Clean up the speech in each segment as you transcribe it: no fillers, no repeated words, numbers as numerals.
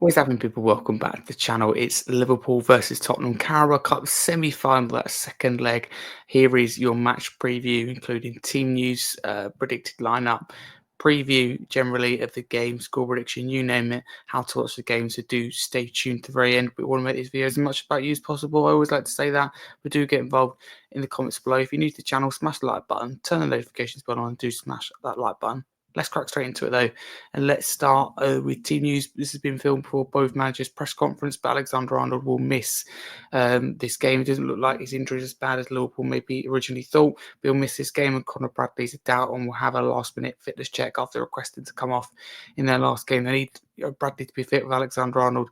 What's happening, people? Welcome back to the channel. It's Liverpool versus Tottenham Carabao Cup semi-final, that second leg. Here is your match preview, including team news, predicted lineup, preview generally of the game, score prediction, you name it, how to watch the game. So do stay tuned to the very end. We want to make these videos as much about you as possible. I always like to say that, but do get involved in the comments below. If you're new to the channel, smash the like button, turn the notifications button on, and do smash that like button. Let's crack straight into it though. And let's start with team news. This has been filmed for both managers' press conference, but Alexander-Arnold will miss this game. It doesn't look like his injury is as bad as Liverpool maybe originally thought. But he'll miss this game, and Conor Bradley's a doubt and will have a last-minute fitness check after requesting to come off in their last game. They need Bradley to be fit with Alexander-Arnold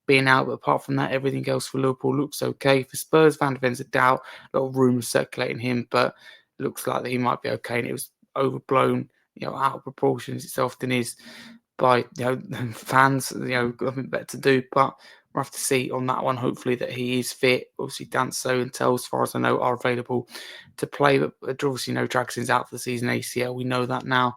being out, but apart from that, everything else for Liverpool looks okay. For Spurs, Van de Ven's a doubt. A lot of rumours circulating him, but it looks like that he might be okay, and it was overblown, out of proportions. It often is by fans. Nothing better to do, but we'll have to see on that one. Hopefully that he is fit. Obviously, Danso and Tell, as far as I know, are available to play, but obviously no Dragson's out for the season. ACL, we know that now.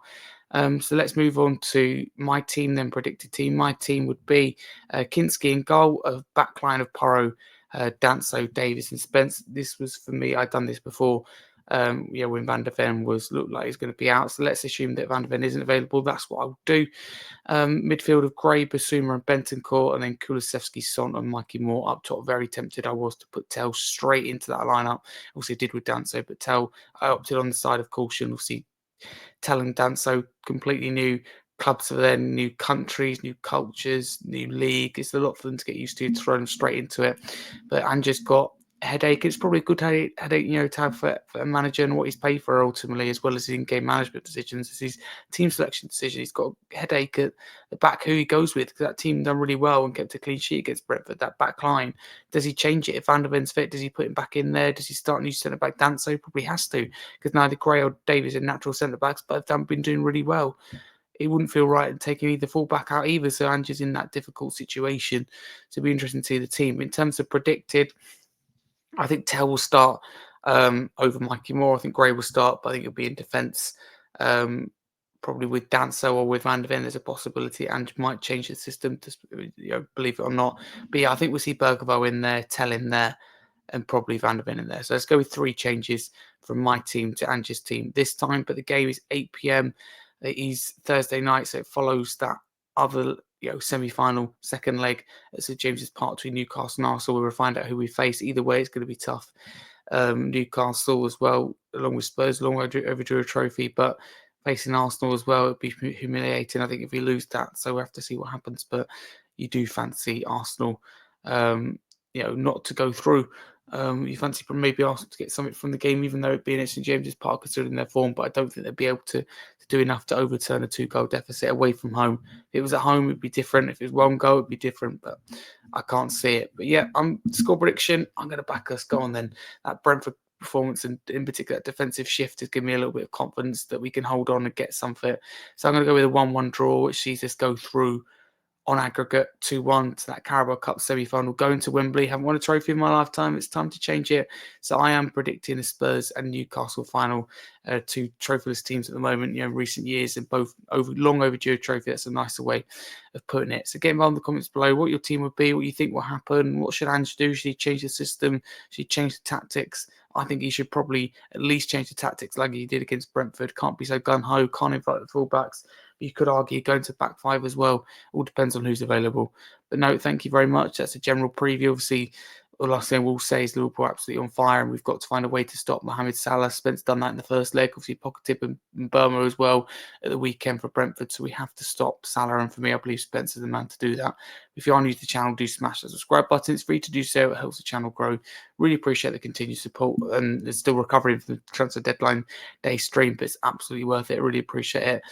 So let's move on to my team then. Predicted team. My team would be Kinski in goal, a backline of Porro, Danso, Davis and Spence. This was for me. I'd done this before. When Van de Ven looked like he's going to be out. So let's assume that Van de Ven isn't available. That's what I'll do. Midfield of Gray, Basuma and Bentancur, and then Kulusevski, Son and Mikey Moore up top. Very tempted I was to put Tell straight into that lineup. Also did with Danso, but Tell, I opted on the side of caution. Obviously, Tell and Danso, completely new clubs for them, new countries, new cultures, new league. It's a lot for them to get used to throw them straight into it. But Ange's got headache. It's probably a good headache, to have for a manager and what he's paid for ultimately, as well as his in-game management decisions. It's his team selection decision. He's got a headache at the back who he goes with, because that team done really well and kept a clean sheet against Brentford. That back line, does he change it if Van der Ven's fit? Does he put him back in there? Does he start new centre back Danso? Probably has to, because neither Gray or Davies are natural centre backs, but they've been doing really well. It wouldn't feel right in taking either fullback out either. So Ange's in that difficult situation. So it'll be interesting to see the team. In terms of predicted, I think Tell will start over Mikey Moore. I think Gray will start, but I think it'll be in defence. Probably with Danso or with Van de Ven, there's a possibility and might change the system, to believe it or not. But yeah, I think we'll see Bergamo in there, Tell in there, and probably Van de Ven in there. So let's go with 3 changes from my team to Ange's team this time. But the game is 8 p.m. It is Thursday night, so it follows that other semi-final second leg at St James's Park between Newcastle and Arsenal. We'll find out who we face. Either way, it's going to be tough. Newcastle as well, along with Spurs, long overdue a trophy, but facing Arsenal as well, it'd be humiliating, I think, if we lose that. So we'll have to see what happens. But you do fancy Arsenal, not to go through. You fancy maybe Arsenal to get something from the game, even though it being at St James's Park, considering their form. But I don't think they'll be able to do enough to overturn a 2-goal deficit away from home. If it was at home, it'd be different. If it was 1 goal, it'd be different. But I can't see it. But yeah, score prediction. I'm going to back us. Go on then. That Brentford performance, and in particular that defensive shift, has given me a little bit of confidence that we can hold on and get something. So I'm going to go with a 1-1 draw, which sees us go through on aggregate 2-1 to that Carabao Cup semi-final, going to Wembley. Haven't won a trophy in my lifetime. It's time to change it. So I am predicting the Spurs and Newcastle final, 2 trophyless teams at the moment. Recent years, and both long overdue trophy. That's a nicer way of putting it. So get involved in the comments below what your team would be, what you think will happen, what should Ange do? Should he change the system? Should he change the tactics? I think he should probably at least change the tactics like he did against Brentford. Can't be so gun-ho, can't invite the fullbacks. You could argue going to back 5 as well. All depends on who's available. But no, thank you very much. That's a general preview. Obviously, all last thing we'll say is Liverpool are absolutely on fire, and we've got to find a way to stop Mohamed Salah. Spence done that in the first leg. Obviously, Pocketip and Burma as well at the weekend for Brentford. So we have to stop Salah. And for me, I believe Spence is the man to do that. If you are new to the channel, do smash the subscribe button. It's free to do so. It helps the channel grow. Really appreciate the continued support. And it's still recovering from the transfer deadline day stream, but it's absolutely worth it. I really appreciate it.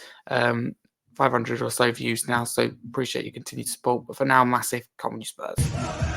500 or so views now, so appreciate your continued support. But for now, massive. Come on, you Spurs.